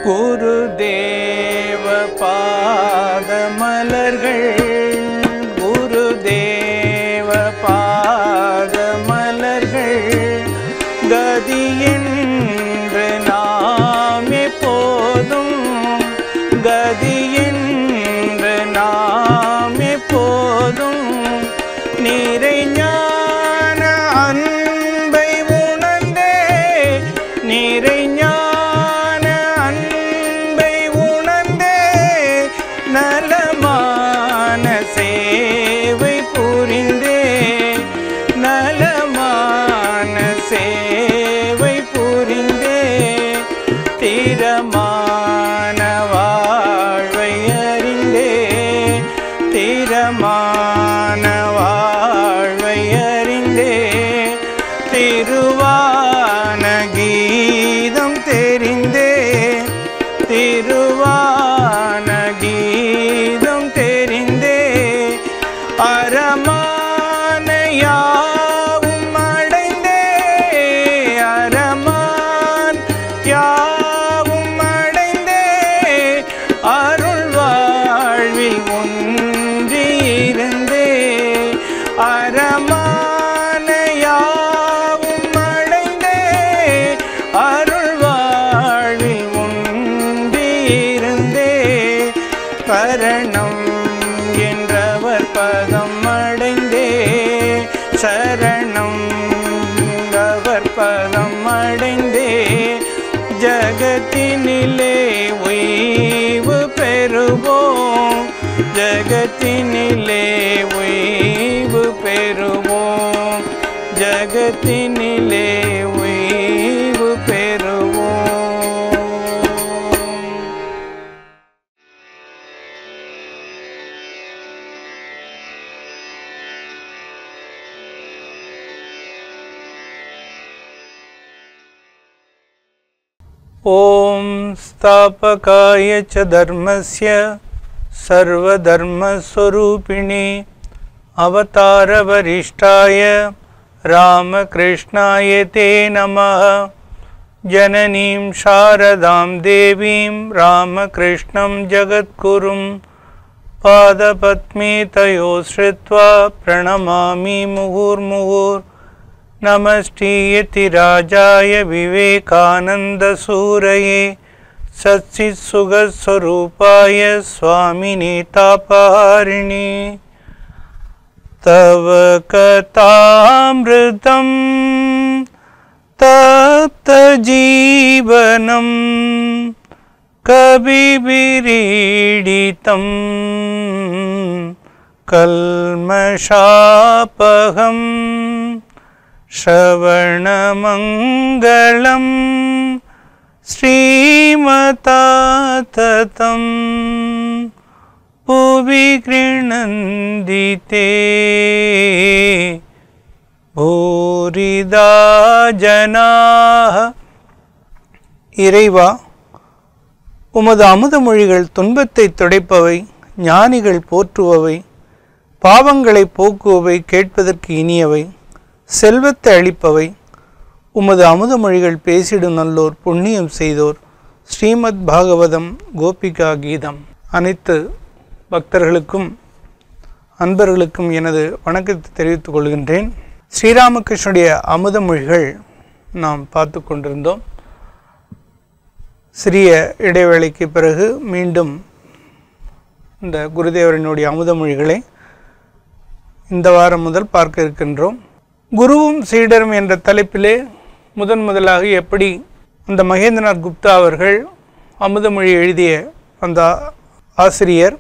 குருதேவ பாதமலர்கள் குருதேவ பாதமலர்கள் கதியென்று நாம் எப்போதும் கதியென்று நாம் எப்போதும் நிறைஞான அன்பை உணர்ந்தே நிறைஞான அன்பை உணர்ந்தே நலமான சேவை புரிந்தே நலமான சேவை புரிந்தே திறமான வாழ்வை அறிந்தே திறமான வாழ்வை அறிந்தே திருவான கீதம் தெரிந்தே திருவான கீதம் தெரிந்தே அரமான யாவும் அடைந்தே அரமான் யாவும் அடைந்தே அருள் வாழ்வில் ஒன்றியிருந்தே அரமான யாவும் அடைந்தே அருள் வாழ்வில் ஒன்றியிருந்தே கரணம் என்றவர் பதம் அடைந்தே சரணம் அவர் பதம் அடைந்தே ஜகத்தினிலே ஓய்வு பெறுவோம் ஜகத்தினிலே ஓய்வு பெறுவோம் ஜகத்தினிலே ஓய்வு பெறுவோம். ஓம் ஸ்தாபகாய ச தர்மஸ்ய சர்வதர்மஸ்வரூபிணே அவதாரவரிஷ்டாய ராமகிருஷ்ணாய தே நமः. ஜனனீம் சாரதாம் தேவீம் ராமகிருஷ்ணம் ஜகத்குரும் பாதபத்மே தயோ ஸ்ருத்வா பிரணமாமி முகுர்முகுர். நமஸ்ரீயதிராஜாய விவேகானந்தசூரயே சச்சித்சுகஸ்வரூபாய स्वामिने तापहारिणे. तव कथामृतं तप्तजीवनं कविभिरीडितं कल्मषापहं श्रवणमङ्गलं श्रीमताततं भुवि गृह्णन्ति ते भूरिदा जनाः. இறைவா, உமது அமுத மொழிகள் துன்பத்தை துடைப்பவை, ஞானிகள் போற்றுபவை, பாவங்களை போக்குபவை, கேட்பதற்கு இனியவை, செல்வத்தை அளிப்பவை. உமது அமுத மொழிகள் பேசிடும் நல்லோர், புண்ணியம் செய்தோர். ஸ்ரீமத் பாகவதம் கோபிகா கீதம். அனைத்து பக்தர்களுக்கும் அன்பர்களுக்கும் எனது வணக்கத்தை தெரிவித்துக் கொள்கின்றேன். ஸ்ரீராமகிருஷ்ணனுடைய அமுத மொழிகள் நாம் பார்த்து கொண்டிருந்தோம். சிறிய இடைவேளைக்கு பிறகு மீண்டும் இந்த குருதேவரனுடைய அமுத மொழிகளை இந்த வாரம் முதல் பார்க்க இருக்கின்றோம். குருவும் சீடரும் என்ற தலைப்பிலே முதலாக எப்படி அந்த மகேந்திரநாத் குப்தா அவர்கள் அமுதமொழி எழுதிய அந்த ஆசிரியர்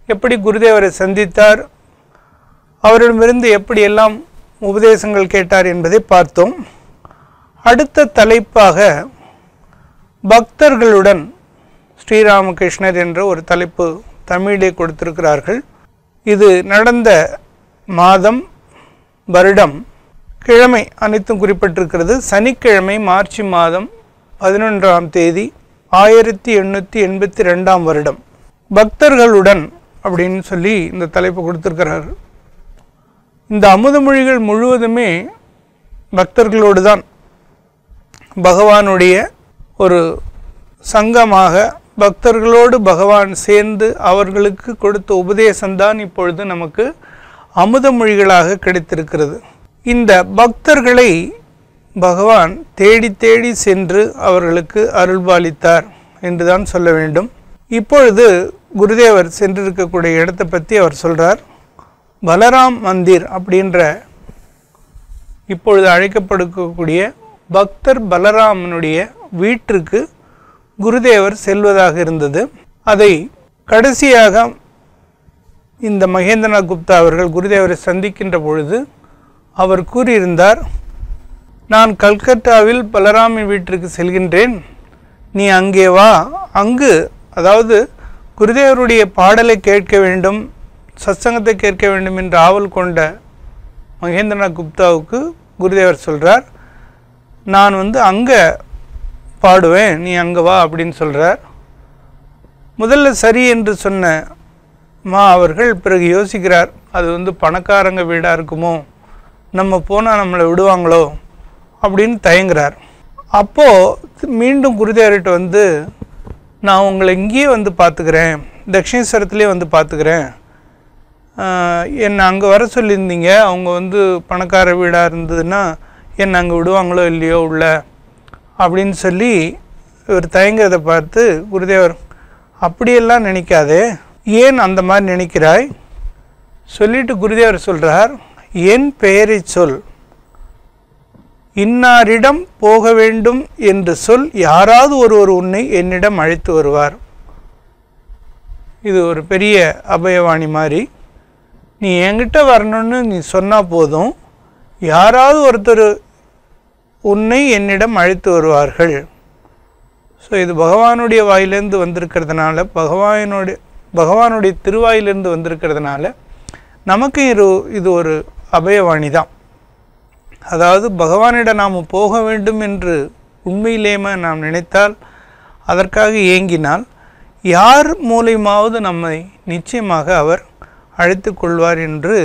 எப்படி குருதேவரை சந்தித்தார், அவரிடமிருந்து எப்படியெல்லாம் உபதேசங்கள் கேட்டார் என்பதை பார்த்தோம். அடுத்த தலைப்பாக பக்தர்களுடன் ஸ்ரீராமகிருஷ்ணர் என்ற ஒரு தலைப்பு தமிழிலே கொடுத்திருக்கிறார்கள். இது நடந்த மாதம், வருடம், கிழமை அனைத்தும் குறிப்பிட்டிருக்கிறது. சனிக்கிழமை மார்ச் மாதம் 11ஆம் தேதி 1882ஆம் வருடம். பக்தர்களுடன் அப்படின்னு சொல்லி இந்த தலைப்பு கொடுத்திருக்கிறார். இந்த அமுதமொழிகள் முழுவதுமே பக்தர்களோடு தான், பகவானுடைய ஒரு சங்கமாக பக்தர்களோடு பகவான் சேர்ந்து அவர்களுக்கு கொடுத்த உபதேசம்தான் இப்பொழுது நமக்கு அமுதமொழிகளாக கிடைத்திருக்கிறது. இந்த பக்தர்களை பகவான் தேடி தேடி சென்று அவர்களுக்கு அருள்பாலித்தார் என்றுதான் சொல்ல வேண்டும். இப்பொழுது குருதேவர் சென்றிருக்கக்கூடிய இடத்தை பற்றி அவர் சொல்கிறார். பலராம் மந்திர் அப்படின்ற இப்பொழுது அழைக்கப்படக்கூடிய பக்தர் பலராமனுடைய வீட்டிற்கு குருதேவர் செல்வதாக இருந்தது. அதை கடைசியாக இந்த மகேந்திரநாத் குப்தா அவர்கள் குருதேவரை சந்திக்கின்ற பொழுது அவர் கூறியிருந்தார், நான் கல்கத்தாவில் பலராமின் வீட்டிற்கு செல்கின்றேன், நீ அங்கே வா. அங்கு அதாவது குருதேவருடைய பாடலை கேட்க வேண்டும், சத்சங்கத்தை கேட்க வேண்டும் என்ற ஆவல் கொண்ட மகேந்திரநாத் குப்தாவுக்கு குருதேவர் சொல்கிறார், நான் அங்கே பாடுவேன், நீ அங்கே வா அப்படின்னு சொல்கிறார். முதல்ல சரி என்று சொன்ன அவர்கள் பிறகு யோசிக்கிறார், அது பணக்காரங்க வீடாக இருக்குமோ, நம்ம போனால் நம்மளை விடுவாங்களோ அப்படின்னு தயங்குறார். அப்போது மீண்டும் குருதேவர்கிட்ட நான் உங்களை இங்கேயே பார்த்துக்கிறேன், தக்ஷிணேஸ்வரத்துலேயே பார்த்துக்கிறேன், என்னை அங்கே வர சொல்லியிருந்தீங்க, அவங்க பணக்கார வீடாக இருந்ததுன்னா என்னை அங்கே விடுவாங்களோ இல்லையோ உள்ள அப்படின்னு சொல்லி இவர் தயங்கிறத பார்த்து குருதேவர், அப்படியெல்லாம் நினைக்காதே, ஏன் அந்த மாதிரி நினைக்கிறாய் சொல்லிட்டு குருதேவர் சொல்கிறார், என் பெயரை சொல், இன்னாரிடம் போக வேண்டும் என்று சொல், யாராவது ஒருவர் உன்னை என்னிடம் அழைத்து வருவார். இது ஒரு பெரிய அபயவாணி மாதிரி. நீ என்கிட்ட வரணும்னு நீ சொன்னால் போதும், யாராவது ஒருத்தர் உன்னை என்னிடம் அழைத்து வருவார்கள். ஸோ இது பகவானுடைய வாயிலிருந்து வந்திருக்கிறதுனால, பகவானுடைய திருவாயிலிருந்து வந்திருக்கிறதுனால நமக்கு இது ஒரு அபயவாணி தான். அதாவது பகவானிடம் நாம் போக வேண்டும் என்று உண்மையிலேயே நாம் நினைத்தால், அதற்காக ஏங்கினால், யார் மூலியமாவது நம்மை நிச்சயமாக அவர் அழைத்து கொள்வார் என்று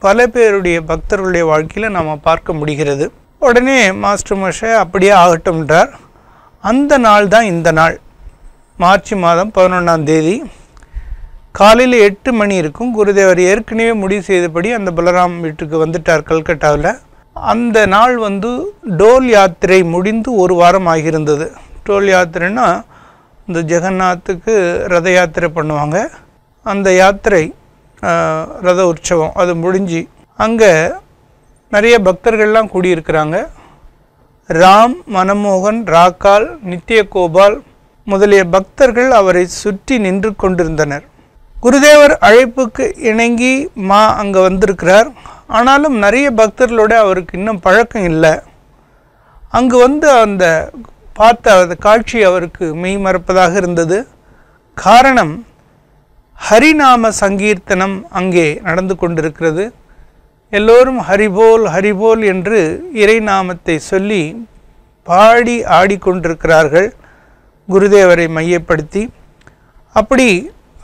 பல பேருடைய பக்தர்களுடைய வாழ்க்கையில் நாம் பார்க்க முடிகிறது. உடனே மாஸ்டர் மஷே அப்படியே ஆகட்டும்ன்றார். அந்த நாள் தான் இந்த நாள், மார்ச் மாதம் 11ஆம் தேதி காலையில் 8 மணி இருக்கும். குருதேவர் ஏற்கனவே முடிவு செய்தபடி அந்த பலராம் வீட்டுக்கு வந்துட்டார் கல்கட்டாவில். அந்த நாள் டோல் யாத்திரை முடிந்து ஒரு வாரம் ஆகியிருந்தது. டோல் யாத்திரைன்னா இந்த ஜெகநாத்துக்கு ரத யாத்திரை பண்ணுவாங்க, அந்த யாத்திரை ரத உற்சவம் அது முடிஞ்சு அங்கே நிறைய பக்தர்கள்லாம் கூடியிருக்கிறாங்க. ராம், மனமோகன், ராக்கால், நித்ய கோபால் முதலிய பக்தர்கள் அவரை சுற்றி நின்று கொண்டிருந்தனர். குருதேவர் அழைப்புக்கு இணங்கி அங்கே வந்திருக்கிறார். ஆனாலும் நிறைய பக்தர்களோட அவருக்கு இன்னும் பழக்கம் இல்லை. அங்கு அந்த பார்த்த அந்த காட்சி அவருக்கு மெய் மறப்பதாக இருந்தது. காரணம், ஹரிநாம சங்கீர்த்தனம் அங்கே நடந்து கொண்டிருக்கிறது. எல்லோரும் ஹரிபோல் ஹரிபோல் என்று இறை நாமத்தை சொல்லி பாடி ஆடிக்கொண்டிருக்கிறார்கள் குருதேவரை மையப்படுத்தி. அப்படி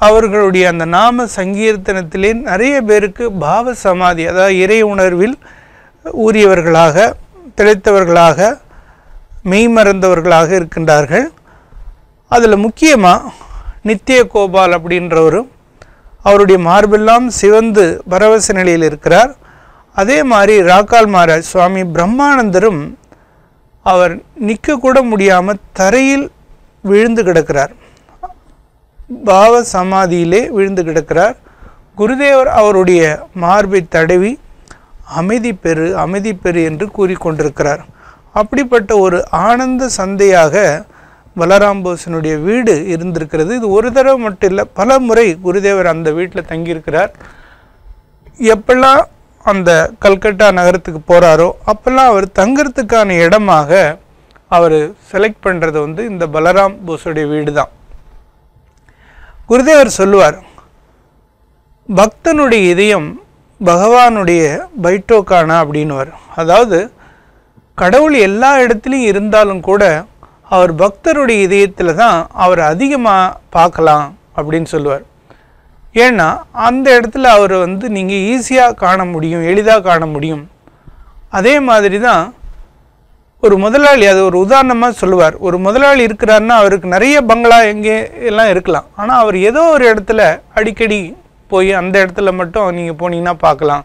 அவர்களுடைய அந்த நாம சங்கீர்த்தனத்திலே நிறைய பேருக்கு பாவ சமாதி, அதாவது இறை உணர்வில் ஊறியவர்களாக, திளைத்தவர்களாக, மெய்மறந்தவர்களாக இருக்கின்றார்கள். அதில் முக்கியமாக நித்ய கோபால் அப்படின்றவரும் அவருடைய மார்பெல்லாம் சிவந்து பரவச நிலையில் இருக்கிறார். அதே மாதிரி ராக்கால் மகாராஜ் சுவாமி பிரம்மானந்தரும் அவர் நிற்கக்கூட முடியாமல் தரையில் விழுந்து கிடக்கிறார், பாவ சமாதியிலே விழுந்து கிடக்கிறார். குருதேவர் அவருடைய மார்பை தடவி அமைதி பெறு அமைதி பெறு என்று கூறிக்கொண்டிருக்கிறார். அப்படிப்பட்ட ஒரு ஆனந்த சந்தையாக பலராம் போஸினுடைய வீடு இருந்திருக்கிறது. இது ஒரு தடவை மட்டும் இல்லை, பல முறை குருதேவர் அந்த வீட்டில் தங்கியிருக்கிறார். எப்பெல்லாம் அந்த கல்கட்டா நகரத்துக்கு போகிறாரோ அப்போல்லாம் அவர் தங்கிறதுக்கான இடமாக அவர் செலக்ட் பண்ணுறது இந்த பலராம் போஸுடைய வீடு தான். குருதேவர் சொல்லுவார், பக்தனுடைய இதயம் பகவானுடைய பைட்டோக்கானா அப்படின்னுவார். அதாவது கடவுள் எல்லா இடத்துலையும் இருந்தாலும் கூட அவர் பக்தருடைய இதயத்தில் தான் அவர் அதிகமாக பார்க்கலாம் அப்படின்னு சொல்லுவார். ஏன்னா அந்த இடத்துல அவர் நீங்கள் ஈஸியாக காண முடியும், எளிதாக காண முடியும். அதே மாதிரி தான் ஒரு முதலாளி, அது ஒரு உதாரணமாக சொல்லுவார். ஒரு முதலாளி இருக்கிறாருன்னா அவருக்கு நிறைய பங்களா எங்கே எல்லாம் இருக்கலாம். ஆனால் அவர் ஏதோ ஒரு இடத்துல அடிக்கடி போய் அந்த இடத்துல மட்டும் நீங்கள் போனீங்கன்னா பார்க்கலாம்.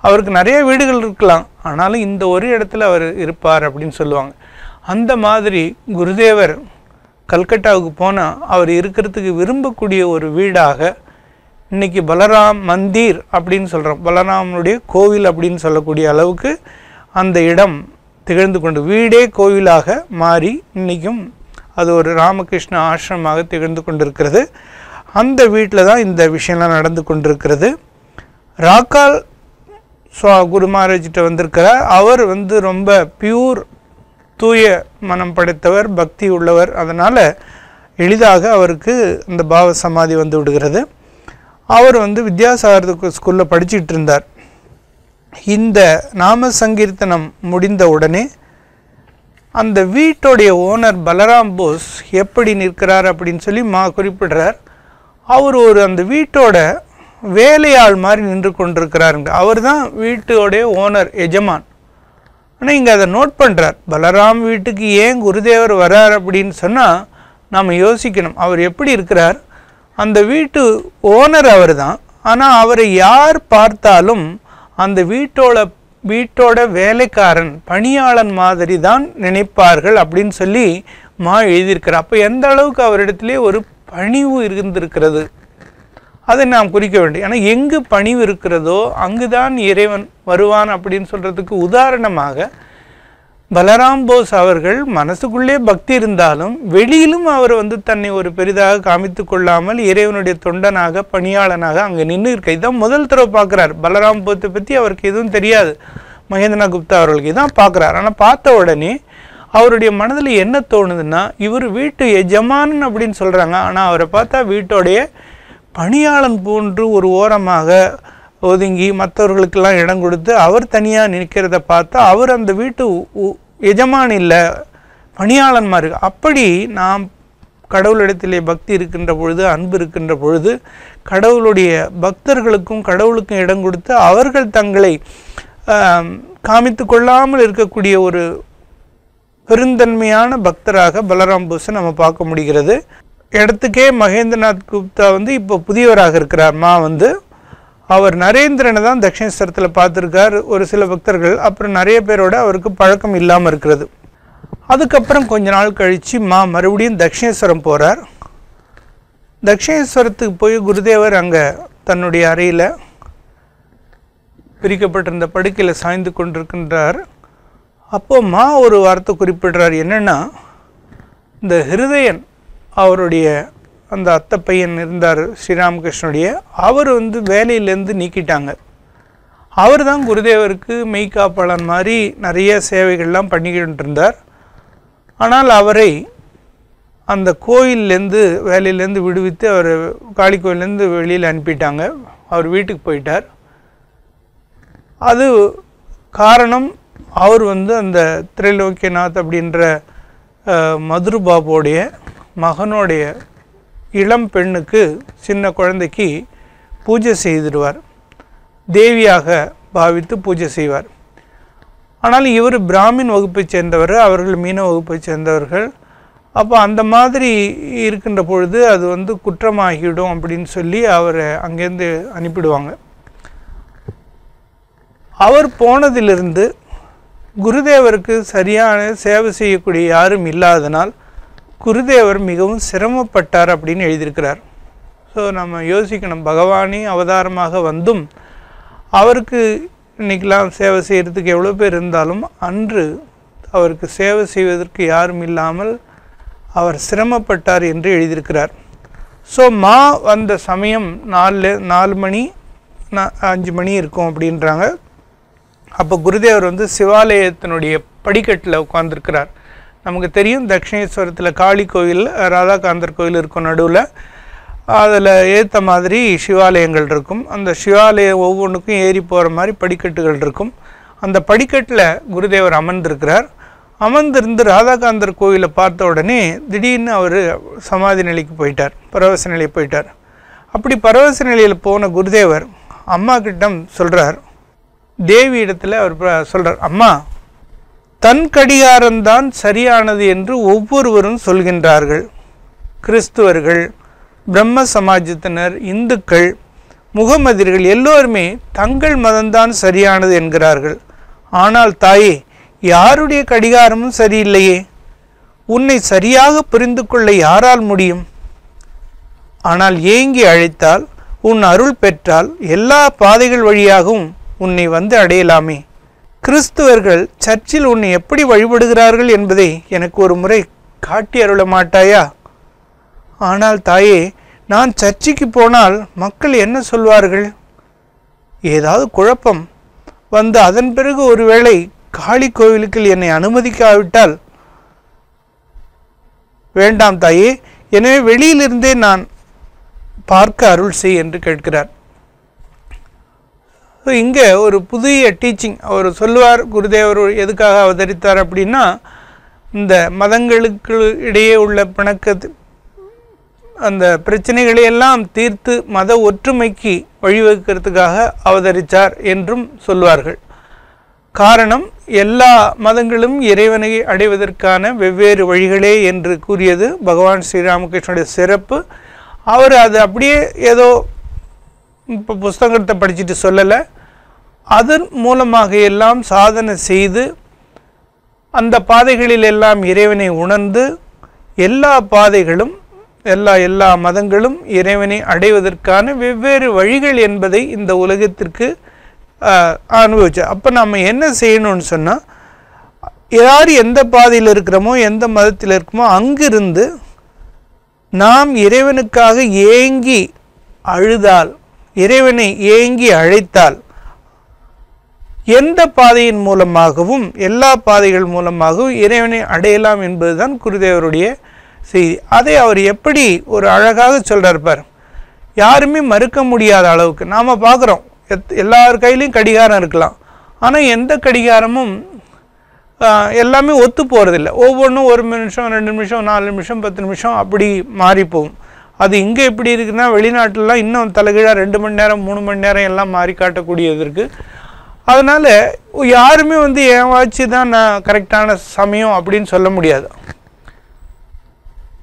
அவருக்கு நிறைய வீடுகள் இருக்கலாம், ஆனாலும் இந்த ஒரு இடத்துல அவர் இருப்பார் அப்படின்னு சொல்லுவாங்க. அந்த மாதிரி குருதேவர் கல்கட்டாவுக்கு போனால் அவர் இருக்கிறதுக்கு விரும்பக்கூடிய ஒரு வீடாக இன்றைக்கி பலராம் மந்திர் அப்படின்னு சொல்கிறோம், பலராமனுடைய கோவில் அப்படின்னு சொல்லக்கூடிய அளவுக்கு அந்த இடம் திகழ்ந்து கொண்டு, வீடே கோவிலாக மாறி இன்றைக்கும் அது ஒரு ராமகிருஷ்ண ஆசிரமமாக திகழ்ந்து கொண்டிருக்கிறது. அந்த வீட்டில் தான் இந்த விஷயம்லாம் நடந்து கொண்டிருக்கிறது. ராக்கால் குரு மகாராஜிட்ட வந்திருக்கிறார். அவர் ரொம்ப பியூர், தூய மனம் படைத்தவர், பக்தி உள்ளவர். அதனால் எளிதாக அவருக்கு அந்த பாவ சமாதி வந்து விடுகிறது. அவர் வித்யாசாகர் ஸ்கூலில் படிச்சுட்டு இருந்தார். இந்த நாம சங்கீர்த்தனம் முடிந்த உடனே அந்த வீட்டோடைய ஓனர் பலராம் போஸ் எப்படி நிற்கிறார் அப்படின்னு சொல்லி குறிப்பிடுறார். அவர் அந்த வீட்டோட வேலையாள் மாதிரி நின்று கொண்டிருக்கிறாருங்க. அவர் தான் வீட்டோடைய ஓனர், எஜமான். ஆனால் இங்கே அதை நோட் பண்ணுறார். பலராம் வீட்டுக்கு ஏன் குருதேவர் வர்றார் அப்படின்னு சொன்னால் நாம் யோசிக்கணும். அவர் எப்படி இருக்கிறார்? அந்த வீட்டு ஓனர் அவர் தான், ஆனால் அவரை யார் பார்த்தாலும் அந்த வீட்டோட வேலைக்காரன், பணியாளன் மாதிரி தான் நினைப்பார்கள் அப்படின்னு சொல்லி எழுதியிருக்கிறார். அப்போ எந்த அளவுக்கு அவரிடத்திலே ஒரு பணிவு இருந்திருக்கிறது அதை நாம் குறிக்க வேண்டும். ஆனால் எங்கு பணிவு இருக்கிறதோ அங்குதான் இறைவன் வருவான் அப்படின்னு சொல்கிறதுக்கு உதாரணமாக பலராம் போஸ் அவர்கள் மனசுக்குள்ளே பக்தி இருந்தாலும் வெளியிலும் அவர் தன்னை ஒரு பெரிதாக காமித்து கொள்ளாமல் இறைவனுடைய தொண்டனாக, பணியாளனாக அங்கே நின்று இருக்க. இதான் முதல் தடவை பார்க்குறார். பலராம் போத்தை பற்றி அவருக்கு எதுவும் தெரியாது. மகேந்திரநாத் குப்தா அவர்களுக்கு இதான் பார்க்குறார். ஆனால் பார்த்த உடனே அவருடைய மனதில் என்ன தோணுதுன்னா, இவர் வீட்டு எஜமான் அப்படின்னு சொல்கிறாங்க, ஆனால் அவரை பார்த்தா வீட்டோடைய பணியாளன் போன்று ஒரு ஓரமாக ஒதுங்கி மற்றவர்களுக்கெல்லாம் இடம் கொடுத்து அவர் தனியாக நிற்கிறத பார்த்தா அவர் அந்த வீட்டு எஜமான் இல்லை, பணியாளன் மாதிரி. அப்படி நாம் கடவுளிடத்திலே பக்தி இருக்கின்ற பொழுது, அன்பு இருக்கின்ற பொழுது, கடவுளுடைய பக்தர்களுக்கும் கடவுளுக்கும் இடம் கொடுத்து அவர்கள் தங்களை காமித்து கொள்ளாமல் இருக்கக்கூடிய ஒரு பெருந்தன்மையான பக்தராக பலராம் போஸை நம்ம பார்க்க முடிகிறது. இடத்துக்கே மகேந்திரநாத் குப்தா இப்போ புதியவராக இருக்கிறார். அவர் நரேந்திரனை தான் தட்சிணேஸ்வரத்தில் பார்த்துருக்கார் ஒரு சில பக்தர்கள். அப்புறம் நிறைய பேரோட அவருக்கு பழக்கம் இல்லாமல் இருக்கிறது. அதுக்கப்புறம் கொஞ்ச நாள் கழித்து மறுபடியும் தட்சிணேஸ்வரம் போகிறார். தட்சிணேஸ்வரத்துக்கு போய் குருதேவர் அங்கே தன்னுடைய அறையில் பிரிக்கப்பட்டிருந்த படுக்கையில் சாய்ந்து கொண்டிருக்கின்றார். அப்போ ஒரு வார்த்தை குறிப்பிடுறார். என்னென்னா, இந்த ஹிருதயன் அவருடைய அந்த அத்தை பையன் இருந்தார் ஸ்ரீராமகிருஷ்ணனுடைய, அவர் வேலையிலேருந்து நீக்கிட்டாங்க. அவர் தான் குருதேவருக்கு மெய்காப்பாளன் மாதிரி நிறைய சேவைகள்லாம் பண்ணிக்கிட்டு இருந்தார். ஆனால் அவரை அந்த கோயிலேருந்து வேலையிலேருந்து விடுவித்து அவர் காளி கோயிலேருந்து வெளியில் அனுப்பிட்டாங்க. அவர் வீட்டுக்கு போயிட்டார். அது காரணம் அவர் அந்த திரைலோக்கியநாத் அப்படின்ற மதுரு பாபுடைய மகனுடைய இளம் பெண்ணுக்கு, சின்ன குழந்தைக்கு பூஜை செய்திடுவார். தேவியாக பாவித்து பூஜை செய்வார். ஆனால் இவர் பிராமின் வகுப்பை சேர்ந்தவர், அவர்கள் மீன வகுப்பை சேர்ந்தவர்கள். அப்போ அந்த மாதிரி இருக்கின்ற பொழுது அது குற்றமாகிடும் அப்படின்னு சொல்லி அவரை அங்கேருந்து அனுப்பிடுவாங்க. அவர் போனதிலிருந்து குருதேவருக்கு சரியான சேவை செய்யக்கூடிய யாரும் இல்லாதனால் குருதேவர் மிகவும் சிரமப்பட்டார் அப்படின்னு எழுதியிருக்கிறார். ஸோ நம்ம யோசிக்கணும், பகவானே அவதாரமாக வந்தும் அவருக்கு இன்றைக்கெலாம் சேவை செய்கிறதுக்கு எவ்வளோ பேர் இருந்தாலும் அன்று அவருக்கு சேவை செய்வதற்கு யாரும் இல்லாமல் அவர் சிரமப்பட்டார் என்று எழுதியிருக்கிறார். ஸோ வந்த சமயம் 4 மணி 5 மணி இருக்கும் அப்படின்றாங்க. அப்போ குருதேவர் சிவாலயத்தினுடைய படிக்கட்டில் உட்கார்ந்துருக்கிறார். நமக்கு தெரியும், தட்சிணேஸ்வரத்தில் காளி கோயில், ராதாகாந்தர் கோயில் இருக்கும் நடுவில். அதில் ஏற்ற மாதிரி சிவாலயங்கள் இருக்கும். அந்த சிவாலயம் ஒவ்வொன்றுக்கும் ஏறி போகிற மாதிரி படிக்கட்டுகள் இருக்கும். அந்த படிக்கட்டில் குருதேவர் அமர்ந்திருக்கிறார். அமர்ந்திருந்து ராதாகாந்தர் கோயிலை பார்த்த உடனே திடீர்னு அவர் சமாதி நிலைக்கு போயிட்டார், பரவச நிலை போயிட்டார். அப்படி பரவச நிலையில் போன குருதேவர் அம்மா கிட்ட சொல்கிறார், தேவி இடத்துல அவர் சொல்கிறார், அம்மா, தன் கடிகாரம்தான் சரியானது என்று ஒவ்வொருவரும் சொல்கின்றார்கள். கிறிஸ்துவர்கள், பிரம்ம சமாஜத்தினர், இந்துக்கள், முகமதியர்கள் எல்லோருமே தங்கள் மதம்தான் சரியானது என்கிறார்கள். ஆனால் தாயே, யாருடைய கடிகாரமும் சரியில்லையே. உன்னை சரியாக புரிந்து கொள்ள யாரால் முடியும்? ஆனால் ஏங்கி அழைத்தால், உன் அருள் பெற்றால் எல்லா பாதைகள் வழியாகவும் உன்னை வந்து அடையலாமே. கிறிஸ்துவர்கள் சர்ச்சில் உன்னை எப்படி வழிபடுகிறார்கள் என்பதை எனக்கு ஒரு முறை காட்டி அருள மாட்டாயா? ஆனால் தாயே, நான் சர்ச்சுக்கு போனால் மக்கள் என்ன சொல்வார்கள்? ஏதாவது குழப்பம் வந்து அதன் பிறகு ஒருவேளை காளி கோவிலுக்கு என்னை அனுமதிக்காவிட்டால்? வேண்டாம் தாயே, எனவே வெளியிலிருந்தே நான் பார்க்க அருள் செய் என்று கேட்கிறார். இங்கே ஒரு புதிய டீச்சிங் அவர் சொல்லுவார். குருதேவர் எதுக்காக அவதரித்தார் அப்படின்னா, இந்த மதங்களுக்கு இடையே உள்ள அந்த பிரச்சனைகளை எல்லாம் தீர்த்து மத ஒற்றுமைக்கு வழிவகுக்கிறதுக்காக அவதரித்தார் என்றும் சொல்வார்கள். காரணம், எல்லா மதங்களும் இறைவனை அடைவதற்கான வெவ்வேறு வழிகளே என்று கூறியது பகவான் ஸ்ரீராமகிருஷ்ணனுடைய சிறப்பு. அவர் அது அப்படியே ஏதோ இப்போ புஸ்தகத்தை படிச்சுட்டு சொல்லலை. அதன் மூலமாக எல்லாம் சாதனை செய்து அந்த பாதைகளில் எல்லாம் இறைவனை உணர்ந்து எல்லா பாதைகளும் எல்லா மதங்களும் இறைவனை அடைவதற்கான வெவ்வேறு வழிகள் என்பதை இந்த உலகத்திற்கு அனுபவிச்சார். அப்போ நம்ம என்ன செய்யணும்னு சொன்னால், யார் எந்த பாதையில் இருக்கிறோமோ, எந்த மதத்தில் இருக்கோமோ, அங்கிருந்து நாம் இறைவனுக்காக ஏங்கி அழுதால், இறைவனை ஏங்கி அழைத்தால், எந்த பாதையின் மூலமாகவும் எல்லா பாதைகள் மூலமாகவும் இறைவனை அடையலாம் என்பதுதான் குருதேவருடைய செய்தி. அதை அவர் எப்படி ஒரு அழகாக சொல்கிறார் பார். யாருமே மறுக்க முடியாத அளவுக்கு நாம் பார்க்குறோம். எல்லார் கையிலையும் கடிகாரம் இருக்கலாம், ஆனால் எந்த கடிகாரமும் எல்லாமே ஒத்து போகிறதில்ல. ஒவ்வொன்றும் 1 நிமிஷம், 2 நிமிஷம், 4 நிமிஷம், 10 நிமிஷம் அப்படி மாறி போகும். அது இங்கே எப்படி இருக்குன்னா, வெளிநாட்டிலலாம் இன்னும் தலைகீழாக 2 மணி நேரம் 3 மணி நேரம் எல்லாம் மாறி காட்டக்கூடியது இருக்குது. அதனால் யாருமே என் வாட்சி தான் நான் கரெக்டான சமயம் அப்படின்னு சொல்ல முடியாது.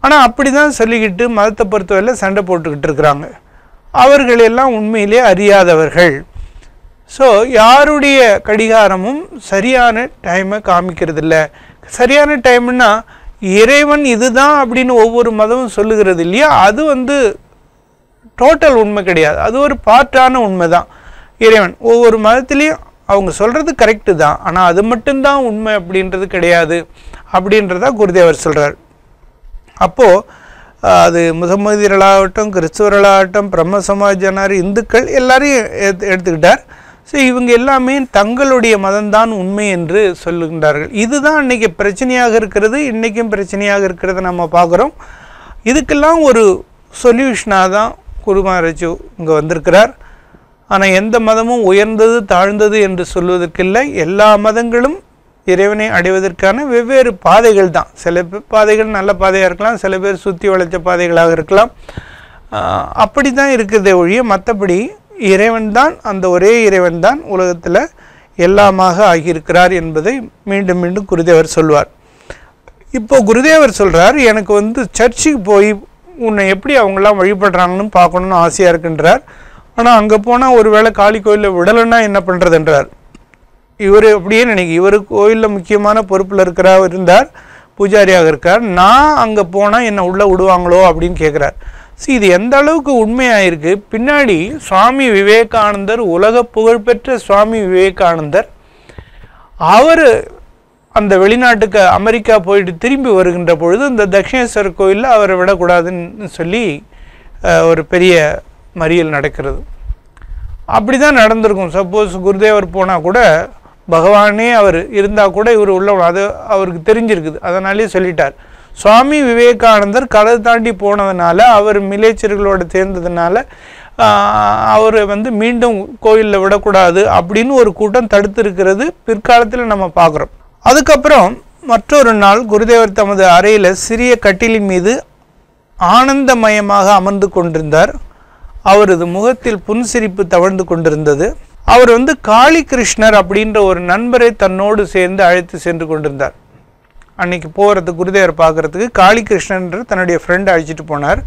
ஆனால் அப்படி தான் சொல்லிக்கிட்டு மதத்தை பொறுத்தவரையில் சண்டை போட்டுக்கிட்டு இருக்கிறாங்க. அவர்களெல்லாம் உண்மையிலே அறியாதவர்கள். ஸோ யாருடைய கடிகாரமும் சரியான டைமை காமிக்கிறதில்ல. சரியான டைம்னா இறைவன் இதுதான் அப்படின்னு ஒவ்வொரு மதமும் சொல்லுகிறது இல்லையா, அது டோட்டல் உண்மை கிடையாது. அது ஒரு பார்ட்டான உண்மை தான். இறைவன் ஒவ்வொரு மதத்துலேயும் அவங்க சொல்கிறது கரெக்டு தான், ஆனால் அது மட்டும்தான் உண்மை அப்படின்றது கிடையாது அப்படின்றதா குருதேவர் சொல்கிறார். அப்போது அது முகமதியர்களாகட்டும், கிறிஸ்துவர்களாகட்டும், பிரம்ம சமாஜனார், இந்துக்கள் எல்லாரையும் எடுத்துக்கிட்டார். ஸோ இவங்க எல்லாமே தங்களுடைய மதம்தான் உண்மை என்று சொல்லுகின்றார்கள். இதுதான் இன்றைக்கி பிரச்சனையாக இருக்கிறது, இன்றைக்கும் பிரச்சனையாக இருக்கிறத நம்ம பார்க்குறோம். இதுக்கெல்லாம் ஒரு சொல்யூஷனாக தான் குரு மகாராஜ் இங்கே வந்திருக்கிறார். ஆனால் எந்த மதமும் உயர்ந்தது தாழ்ந்தது என்று சொல்வதற்கில்லை. எல்லா மதங்களும் இறைவனை அடைவதற்கான வெவ்வேறு பாதைகள் தான். சில பாதைகள் நல்ல பாதையாக இருக்கலாம், சில பேர் சுற்றி வளைச்ச பாதைகளாக இருக்கலாம். அப்படி தான் இருக்கிறதே ஒழிய மற்றபடி இறைவன் தான், அந்த ஒரே இறைவன் தான் உலகத்தில் எல்லாமாக ஆகியிருக்கிறார் என்பதை மீண்டும் மீண்டும் குருதேவர் சொல்வார். இப்போது குருதேவர் சொல்கிறார், எனக்கு சர்ச்சுக்கு போய் உன்னை எப்படி அவங்களாம் வழிபடுறாங்கன்னு பார்க்கணுன்னு ஆசையாக இருக்குன்றார். ஆனால் அங்கே போனால் ஒரு வேளை காளி கோயிலில் விடலைன்னா என்ன பண்ணுறதுன்றார். இவர் அப்படியே இவர் கோயிலில் முக்கியமான பொறுப்பில் இருந்தார், பூஜாரியாக இருக்கார். நான் அங்கே போனால் என்னை உள்ளே விடுவாங்களோ அப்படின்னு கேட்குறார். இது எந்த அளவுக்கு உண்மையாயிருக்கு. பின்னாடி சுவாமி விவேகானந்தர், உலக புகழ்பெற்ற சுவாமி விவேகானந்தர், அவர் அந்த வெளிநாட்டுக்கு அமெரிக்கா போயிட்டு திரும்பி வருகின்ற பொழுது இந்த தட்சிணேஸ்வரர் கோயிலில் அவரை விடக்கூடாதுன்னு சொல்லி ஒரு பெரிய மறியல் நடக்கிறது. அப்படி தான் நடந்திருக்கும். சப்போஸ் குருதேவர் போனால் கூட, பகவானே அவர் இருந்தால் கூட இவர் உள்ள அது அவருக்கு தெரிஞ்சிருக்குது. அதனாலே சொல்லிட்டார். சுவாமி விவேகானந்தர் கடை தாண்டி போனதுனால, அவர் மிலேச்சர்களோடு சேர்ந்ததுனால அவர் மீண்டும் கோயிலில் விடக்கூடாது அப்படின்னு ஒரு கூட்டம் தடுத்து இருக்கிறது பிற்காலத்தில் நம்ம பார்க்குறோம். அதுக்கப்புறம் மற்றொரு நாள் குருதேவர் தமது அறையில் சிறிய கட்டிலின் மீது ஆனந்தமயமாக அமர்ந்து கொண்டிருந்தார். அவரது முகத்தில் புன்சிரிப்பு தவழ்ந்து கொண்டிருந்தது. அவர் காளி கிருஷ்ணர் அப்படின்ற ஒரு நண்பரை தன்னோடு சேர்ந்து அழைத்து சென்று கொண்டிருந்தார். அன்னைக்கு போகிறது குருதேவர் பார்க்குறதுக்கு காளி கிருஷ்ணன்ற தன்னுடைய ஃப்ரெண்டை அழைச்சிட்டு போனார்.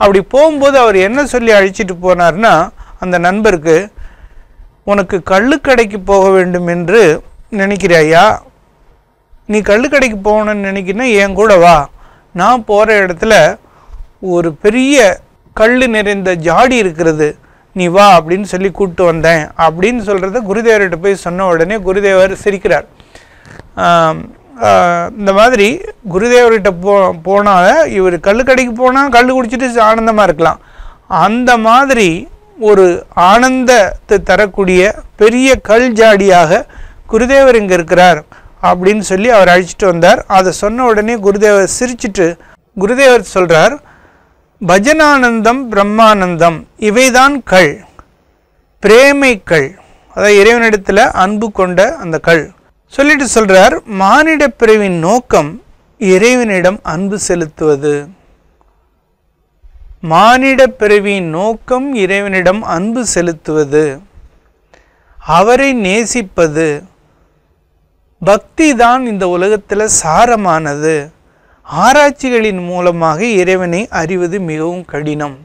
அப்படி போகும்போது அவர் என்ன சொல்லி அழைச்சிட்டு போனார்னா, அந்த நண்பருக்கு, உனக்கு கள்ளுக்கடைக்கு போக வேண்டும் என்று நினைக்கிறாயா? நீ கள்ளுக்கடைக்கு போகணும்னு நினைக்கிறனா என் கூட வா, நான் போகிற இடத்துல ஒரு பெரிய கல் நிறைந்த ஜாடி இருக்கிறது, நீ வா அப்படின்னு சொல்லி கூப்பிட்டு வந்தேன் அப்படின்னு சொல்கிறத குருதேவர்கிட்ட போய் சொன்ன உடனே குருதேவர் சிரிக்கிறார். இந்த மாதிரி குருதேவர்கிட்ட போனால் இவர் கள்ளுக்கடைக்கு போனால் கல் குடிச்சிட்டு ஆனந்தமாக இருக்கலாம். அந்த மாதிரி ஒரு ஆனந்தத்தை தரக்கூடிய பெரிய கல் ஜாடியாக குருதேவர் இங்கே இருக்கிறார் அப்படின்னு சொல்லி அவர் அழைச்சிட்டு வந்தார். அதை சொன்ன உடனே குருதேவர் சிரிச்சிட்டு குருதேவர் சொல்கிறார், பஜனானந்தம் பிரம்மானந்தம் இவைதான் கல், பிரேமை கல், அதாவது இறைவனிடத்தில் அன்பு கொண்ட அந்த கல் சொல்லிட்டு சொல்கிறார், மானிட பிறவின் நோக்கம் இறைவனிடம் அன்பு செலுத்துவது. மானிட பிறவியின் நோக்கம் இறைவனிடம் அன்பு செலுத்துவது, அவரை நேசிப்பது. பக்தி தான் இந்த உலகத்தில் சாரமானது. ஆராய்ச்சிகளின் மூலமாக இறைவனை அறிவது மிகவும் கடினம்.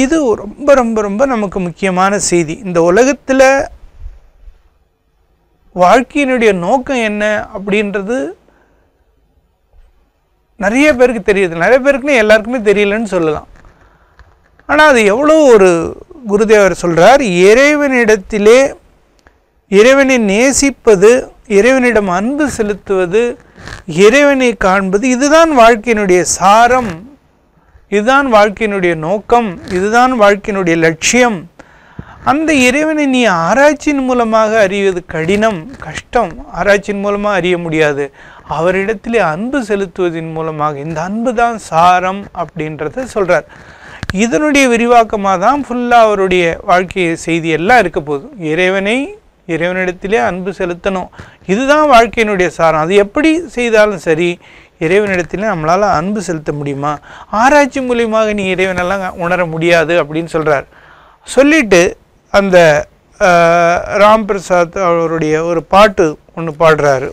இது ரொம்ப ரொம்ப ரொம்ப நமக்கு முக்கியமான செய்தி. இந்த உலகத்தில் வாழ்க்கையினுடைய நோக்கம் என்ன அப்படின்றது நிறைய பேருக்கு தெரியுது, நிறைய பேருக்குன்னு எல்லாருக்குமே தெரியலன்னு சொல்லலாம். ஆனால் அது எவ்வளோ ஒரு குருதேவர் சொல்கிறார், இறைவனிடத்திலே இறைவனை நேசிப்பது, இறைவனிடம் அன்பு செலுத்துவது, இறைவனை காண்பது, இதுதான் வாழ்க்கையினுடைய சாரம், இதுதான் வாழ்க்கையினுடைய நோக்கம், இதுதான் வாழ்க்கையினுடைய லட்சியம். அந்த இறைவனை நீ ஆராய்ச்சியின் மூலமாக அறிவது கடினம், கஷ்டம். ஆராய்ச்சியின் மூலமாக அறிய முடியாது. அவரிடத்திலே அன்பு செலுத்துவதன் மூலமாக, இந்த அன்பு தான் சாரம் அப்படின்றத சொல்கிறார். இதனுடைய விரிவாக்கமாக தான் ஃபுல்லாக அவருடைய வாழ்க்கை செய்தி எல்லாம் இருக்க போகுது. இறைவனிடத்திலே அன்பு செலுத்தணும், இதுதான் வாழ்க்கையினுடைய சாரம். அது எப்படி செய்தாலும் சரி, இறைவனிடத்திலே நம்மளால் அன்பு செலுத்த முடியுமா? ஆராய்ச்சி மூலியமாக நீ இறைவனெல்லாம் உணர முடியாது அப்படின்னு சொல்கிறார். சொல்லிட்டு அந்த ராம் பிரசாத் அவருடைய ஒரு பாட்டு ஒன்று பாடுறாரு.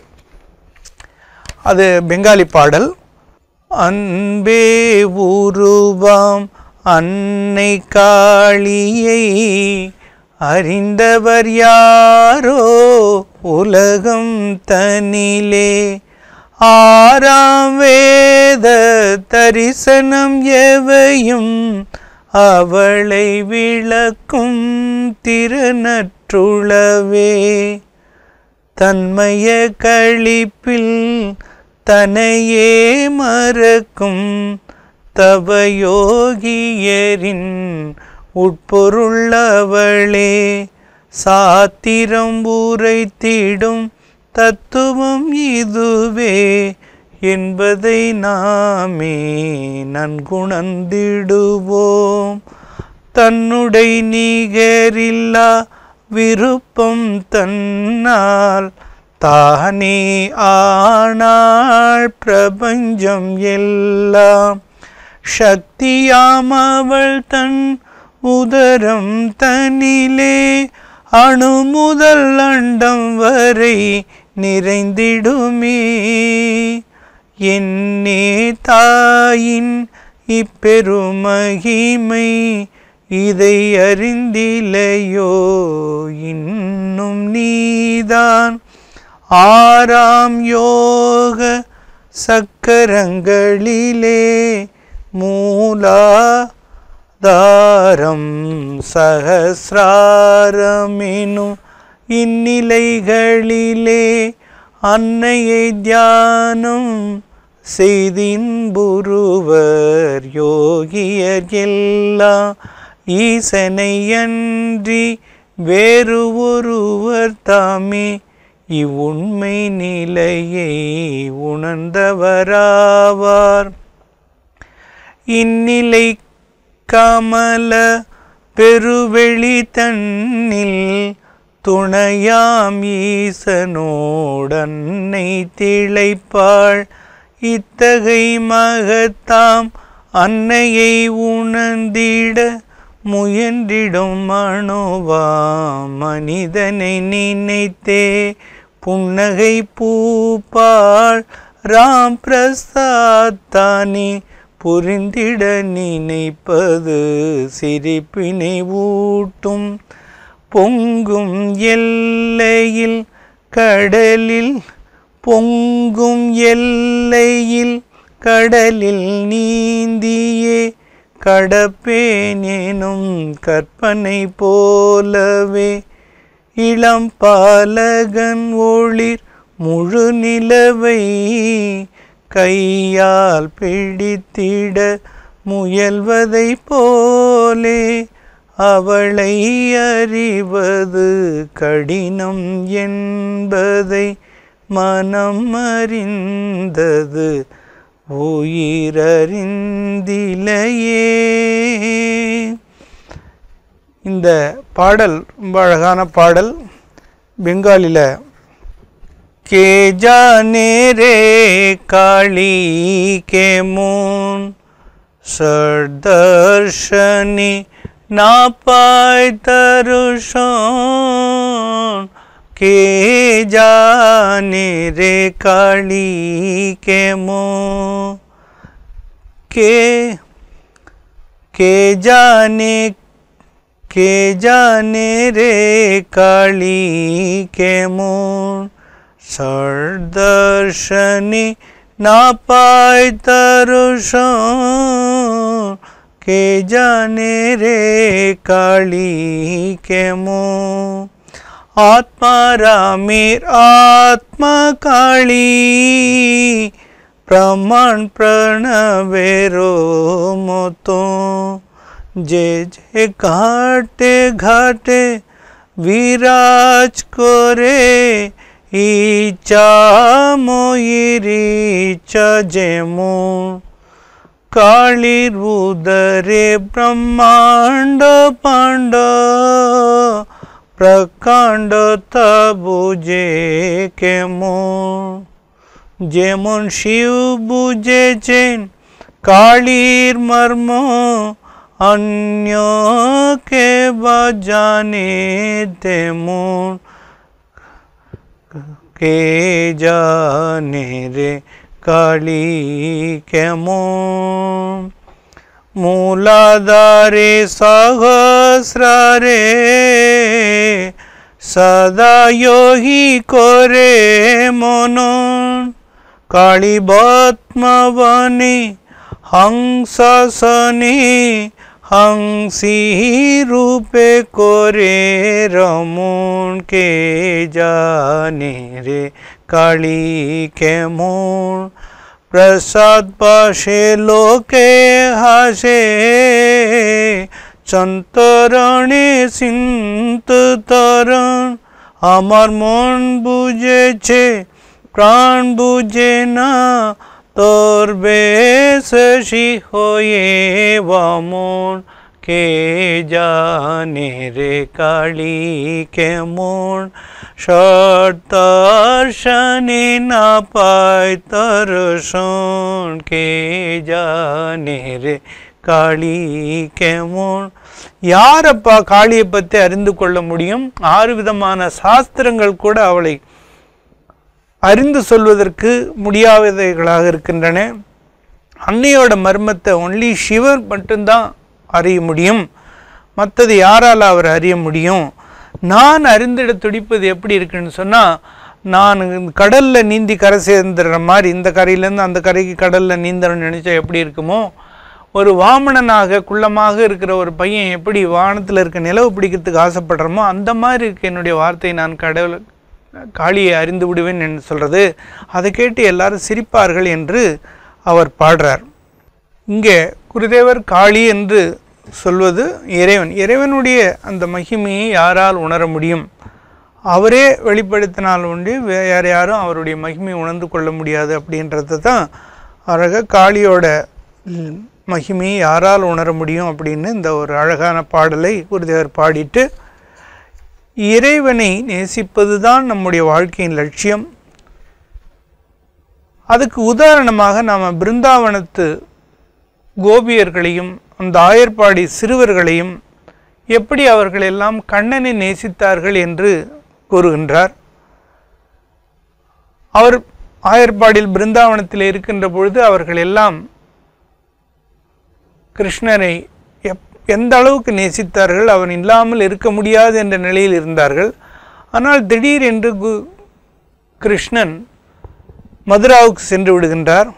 அது பெங்காலி பாடல். அன்பே உருவாம் அன்னை காளியை அறிந்தவர் யாரோ உலகம் தனிலே, ஆறாம் வேத தரிசனம் எவையும் அவளை விளக்கும் திருநற்றுளவே, தன்மய களிப்பில் தனையே மறக்கும் தவயோகியரின் உட்பொருளவளே, சாத்திரம் உரைத்திடும் தத்துவம் இதுவே என்பதை நாமே நன்குணர்ந்திடுவோம். தன்னுடை நிகரில்லா விருப்பம் தன்னால் தானே ஆனாள் பிரபஞ்சம் எல்லாம், சக்தியாம் அவள் தன் உதரம் தனிலே அணு முதல் அண்டம் வரை நிறைந்திடுமே. என்னே தாயின் இப்பெருமகிமை இதை அறிந்திலையோ இன்னும் நீதான், ஆறாம் யோக சக்கரங்களிலே மூலாதாரம் சகசிராரமெனும் இந்நிலைகளிலே அன்னையை தியானம் செய்தின்புருவர் யோகியர் எல்லாம், ஈசனை அன்றி வேறு ஒருவர் தாமே இவ்வுண்மை நிலையை உணர்ந்தவராவார். இந்நிலை கமல பெருவெளி தன்னில் துணையாம் ஈசனோடன்னை திளைப்பாள், இத்தகை மகத்தாம் அன்னையை உணர்ந்திட முயன்றிடும் மனோவா மனிதனை நினைத்தே புன்னகை பூப்பாள் ராம் பிரசாத் தானே புரிந்திட நினைப்பது சிரிப்பினை ஊட்டும் பொங்கும் எல்லையில் கடலில் பொங்கும் எல்லையில் கடலில் நீந்தியே கடப்பேன் எனும் கற்பனை போலவே இளம் பாலகன் ஒளிர் முழு நிலவை கையால் பிடித்திட முயல்வதை போலே அவளை அறிவது கடினம் என்பதை மனம் அறிந்தது உயிரறிந்திலையே. இந்த பாடல் ரொம்ப அழகான பாடல். பெங்காலில के जाने रे काली के मुन सरदर्शनी ना पाए दर्शन के जाने रे काली के मुन के जाने रे काली के मुन सरदर्शनी ना पाए दर्शन के जाने रे काली के मुँह आत्मा रामेर आत्मा काली प्रमाण प्रणवेरो मतो जे जे घाटे घाटे विराज करे इच्छा मोयिरी इच्छा जेमून कालीर उदरे ब्रह्मांड पांड प्रकांड तबुजे केमून जेमून शिव बुझे चेन कालीर मर्म अन्य के बजाने तेमून के जाने रे काली केमोन मूलाधारे सहस्रारे सदा योगी कोरे मनन काली बत्मवनी हंससनी हंसी रूपे कोरे रमन के जाने रे काली केमन प्रसाद पाशे लोके हासे चंतरणे सिंत तरन आमार मन बुझेछे प्राण बुझे ना तोर बेशि होये वामन के जाने रे काली केमन सरदर्शनी ना पाए दर्शन के जाने रे काली केमन யாரப்பா காளியை பற்றி அறிந்து கொள்ள முடியும்? 6 விதமான சாஸ்திரங்கள் கூட அவளை அறிந்து சொல்வதற்கு முடியாதவைகளாக இருக்கின்றன. அன்னையோட மர்மத்தை ஒன்லி சிவர் மட்டும்தான் அறிய முடியும். மற்றது யாரால் அவர் அறிய முடியும்? நான் அறிந்திட துடிப்பது எப்படி இருக்குன்னு சொன்னால், நான் கடலில் நீந்தி கரை சேர்ந்துடுற மாதிரி இந்த கரையிலேருந்து அந்த கரைக்கு கடலில் நீந்தணும்னு நினச்சா எப்படி இருக்குமோ, ஒரு வாமனனாக குள்ளமாக இருக்கிற ஒரு பையன் எப்படி வானத்தில் இருக்க நிலவு பிடிக்கிறதுக்கு ஆசைப்படுறோமோ அந்த மாதிரி இருக்கு என்னுடைய வார்த்தை. நான் காளியை அறிந்து விடுவேன் என்று சொல்கிறது. அதை கேட்டு எல்லாரும் சிரிப்பார்கள் என்று அவர் பாடுறார். இங்கே குருதேவர் காளி என்று சொல்வது இறைவன். இறைவனுடைய அந்த மகிமையை யாரால் உணர முடியும்? அவரே வெளிப்படுத்தினால் உண்டு, வேறு யாரும் அவருடைய மகிமையை உணர்ந்து கொள்ள முடியாது. அப்படின்றது தான் அழகாக காளியோட மகிமையை யாரால் உணர முடியும் அப்படின்னு இந்த ஒரு அழகான பாடலை குருதேவர் பாடிட்டு, இறைவனை நேசிப்பது தான் நம்முடைய வாழ்க்கையின் லட்சியம். அதுக்கு உதாரணமாக நாம் பிருந்தாவனத்து கோபியர்களையும் அந்த ஆயர்பாடி சிறுவர்களையும் எப்படி அவர்கள் எல்லாம் கண்ணனை நேசித்தார்கள் என்று கூறுகின்றார். அவர் ஆயர்பாடியில் பிருந்தாவனத்தில் இருக்கின்ற பொழுது அவர்கள் எல்லாம் கிருஷ்ணரை எந்த அளவுக்கு நேசித்தார்கள், அவன் இல்லாமல் இருக்க முடியாது என்ற நிலையில் இருந்தார்கள். ஆனால் திடீரென்று கிருஷ்ணன் மதுராவுக்கு சென்று விடுகின்றார்.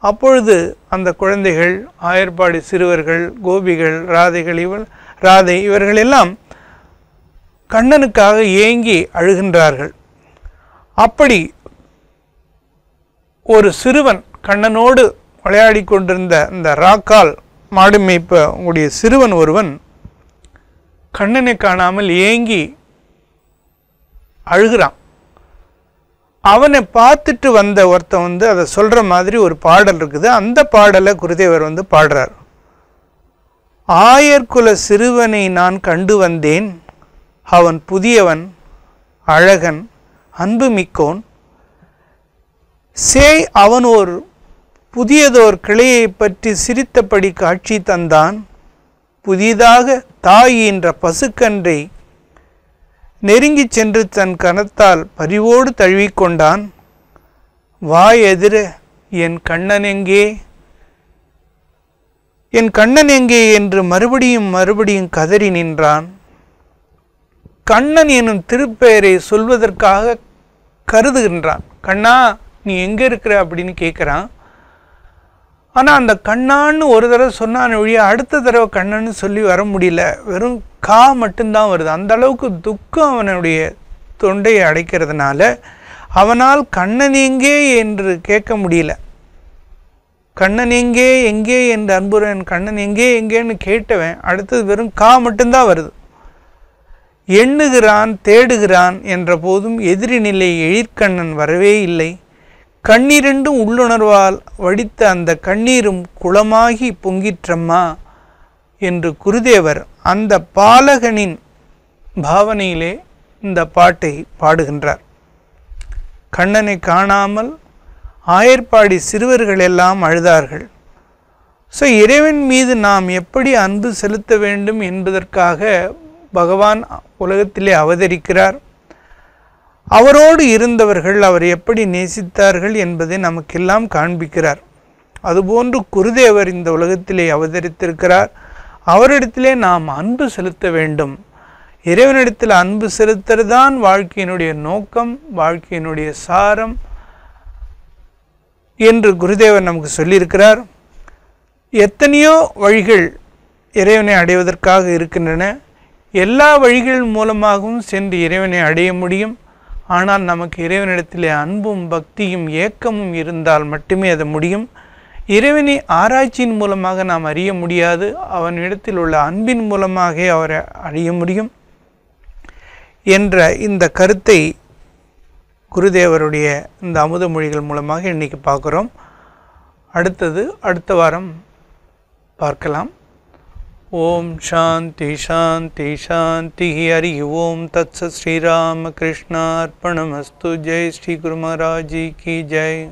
அப்பொழுது அந்த குழந்தைகள், ஆயர்பாடி சிறுவர்கள், கோபிகள், ராதை இவர்கள் எல்லாம் கண்ணனுக்காக ஏங்கி அழுகின்றார்கள். அப்படி ஒரு சிறுவன் கண்ணனோடு விளையாடி கொண்டிருந்த இந்த ராக்கால் மாடு மேய்ப்ப உடைய சிறுவன் ஒருவன் கண்ணனை காணாமல் ஏங்கி அழுகிறான். அவனை பார்த்துட்டு வந்த ஒருத்தன் அதை சொல்கிற மாதிரி ஒரு பாடல் இருக்குது. அந்த பாடலை குருதேவர் பாடுறார். ஆயர்குல சிறுவனை நான் கண்டு வந்தேன், அவன் புதியவன், அழகன், அன்பு மிக்கோன். சேய் அவன் ஒரு புதியதோர் கிளையை பற்றி சிரித்தபடி காட்சி தந்தான். புதிதாக தாய் என்ற பசுக்கன்றை நெருங்கி சென்று தன் கரத்தால் பரிவோடு தழுவிக்கொண்டான். வாய் எதிர என் கண்ணன் எங்கே, என் கண்ணன் எங்கே என்று மறுபடியும் கதறி நின்றான். கண்ணன் எனும் திருப்பெயரை சொல்வதற்காக கருதுகின்றான். கண்ணா நீ எங்கே இருக்கிற அப்படின்னு கேட்குறான். ஆனால் அந்த கண்ணான்னு ஒரு தடவை சொன்னான் வழிய அடுத்த தடவை கண்ணன்னு சொல்லி வர முடியல. வெறும் கா மட்டும்தான் வருது. அந்த அளவுக்கு துக்கம் அவனுடைய தொண்டையை அடைக்கிறதுனால அவனால் கண்ணன் எங்கே என்று கேட்க முடியல. கண்ணன் எங்கே எங்கே என்று அன்புடன் கண்ணன் எங்கே எங்கேன்னு கேட்டவன் அடுத்தது வெறும் கா மட்டும்தான் வருது. எண்ணுகிறான், தேடுகிறான் என்ற போதும் எதிரி நிலை எழிற்கண்ணன் வரவே இல்லை. கண்ணீரெண்டும் உள்ளுணர்வால் வடித்த அந்த கண்ணீரும் குளமாகி பொங்கிற்றம்மா என்று குருதேவர் அந்த பாலகனின் பாவனையிலே இந்த பாட்டை பாடுகின்றார். கண்ணனை காணாமல் ஆயர்பாடி சிறுவர்கள் எல்லாம் அழுதார்கள். ஸோ இறைவன் மீது நாம் எப்படி அன்பு செலுத்த வேண்டும் என்பதற்காக பகவான் உலகத்திலே அவதரிக்கிறார். அவரோடு இருந்தவர்கள் அவர் எப்படி நேசித்தார்கள் என்பதை நமக்கெல்லாம் காண்பிக்கிறார். அதுபோன்று குருதேவர் இந்த உலகத்திலே அவதரித்திருக்கிறார். அவரிடத்திலே நாம் அன்பு செலுத்த வேண்டும். இறைவனிடத்தில் அன்பு செலுத்துறதுதான் வாழ்க்கையினுடைய நோக்கம், வாழ்க்கையினுடைய சாரம் என்று குருதேவர் நமக்கு சொல்லியிருக்கிறார். எத்தனையோ வழிகள் இறைவனை அடைவதற்காக இருக்கின்றன. எல்லா வழிகள் மூலமாகவும் சென்று இறைவனை அடைய முடியும். ஆனால் நமக்கு இறைவனிடத்திலே அன்பும் பக்தியும் ஏக்கமும் இருந்தால் மட்டுமே அது முடியும். இறைவனை ஆராய்ச்சியின் மூலமாக நாம் அறிய முடியாது. அவனிடத்தில் உள்ள அன்பின் மூலமாக அவரை அறிய முடியும் என்ற இந்த கருத்தை குருதேவருடைய இந்த அமுத மொழிகள் மூலமாக இன்றைக்கி பார்க்குறோம். அடுத்த வாரம் பார்க்கலாம். ஓம் சாந்தி சாந்தி சாந்தி. ஹரி ஓம் தத்சத். ஸ்ரீராம கிருஷ்ணார்ப்பணமஸ்து. ஜெய் ஸ்ரீ குரு மகாராஜ் கி ஜெய்.